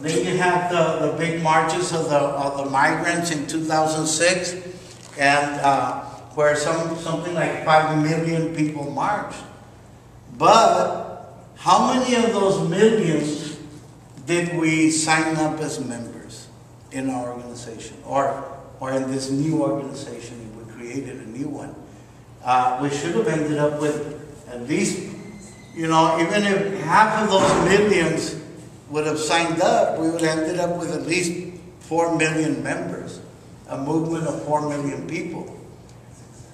Then you had the big marches of the migrants in 2006, and where something like 5 million people marched. But how many of those millions did we sign up as members in our organization, or in this new organization? We created a new one. We should have ended up with at least, even if half of those millions would have signed up, we would have ended up with at least 4 million members, a movement of 4 million people.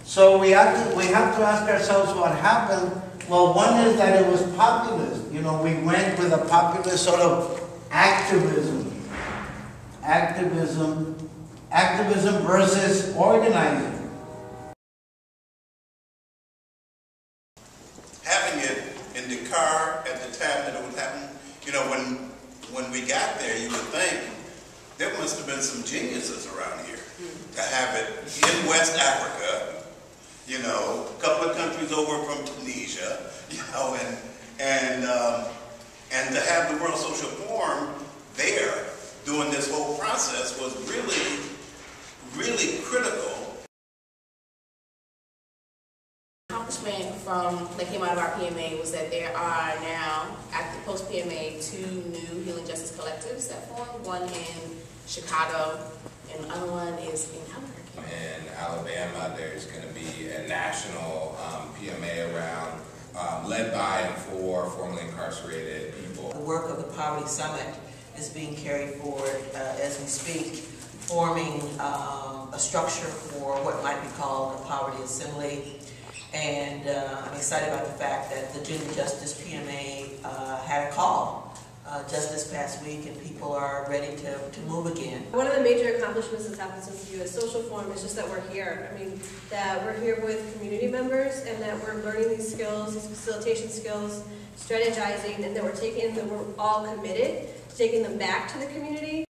So we have to ask ourselves what happened. Well, one is that it was populist. We went with a populist sort of activism versus organizing. Having it in the car at the time that it would happen, when we got there, you would think there must have been some geniuses around here to have it in West Africa, a couple of countries over from Tunisia, and to have the World Social Forum there doing this whole process was really, really critical. That came out of our PMA was that there are now, after post-PMA, 2 new healing justice collectives that formed, one in Chicago and the other one is in Albuquerque. In Alabama, there's going to be a national PMA around, led by and for formerly incarcerated people. The work of the Poverty Summit is being carried forward as we speak, forming a structure for what might be called a Poverty Assembly. And I'm excited about the fact that the Junior Justice PMA had a call just this past week, and people are ready to move again. One of the major accomplishments that's happened since the U.S. Social Forum is just that we're here. I mean, that we're here with community members, and that we're learning these skills, these facilitation skills, strategizing, and that we're all committed to taking them back to the community.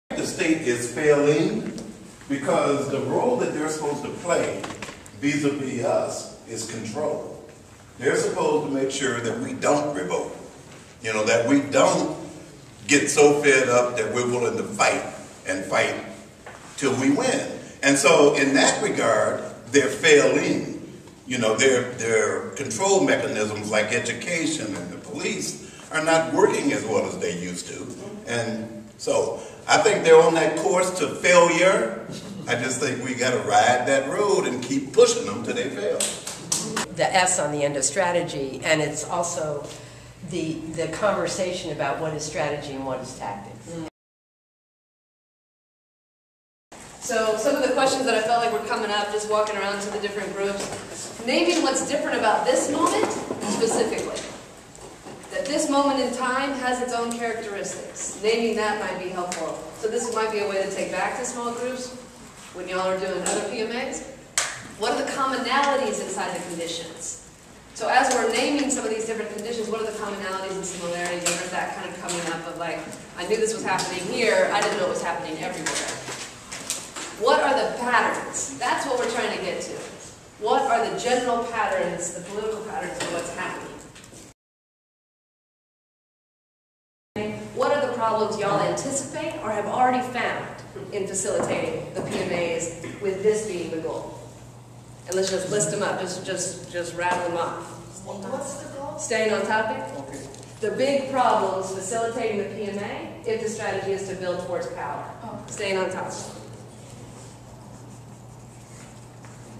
The state is failing because the role that they're supposed to play vis-a-vis us is control. They're supposed to make sure that we don't revolt, that we don't get so fed up that we're willing to fight and fight till we win. And so in that regard, they're failing. Their control mechanisms like education and the police are not working as well as they used to. And so I think they're on that course to failure. I just think we got to ride that road and keep pushing them till they fail. The S on the end of strategy, and it's also the conversation about what is strategy and what is tactics. So some of the questions that I felt like were coming up just walking around to the different groups, naming what's different about this moment specifically. That this moment in time has its own characteristics. Naming that might be helpful. So this might be a way to take back to small groups when y'all are doing other PMAs. What are the commonalities inside the conditions? So as we're naming some of these different conditions, what are the commonalities and similarities? And there's that kind of coming up of like, I knew this was happening here, I didn't know it was happening everywhere. What are the patterns? That's what we're trying to get to. What are the general patterns, the political patterns of what's happening? What are the problems y'all anticipate or have already found in facilitating the PMAs with this being the goal? And let's just list them up, just rattle them off. What's the goal? Staying on topic? Okay. The big problems facilitating the PMA if the strategy is to build towards power. Oh. Staying on topic.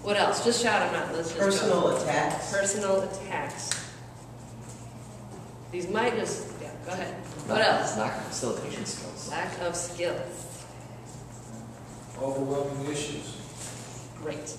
What else? Just shout them out. Let's just Personal attacks. Personal attacks. These might just, yeah, go ahead. What else? Lack of facilitation skills. Lack of skills. Overwhelming issues. Great.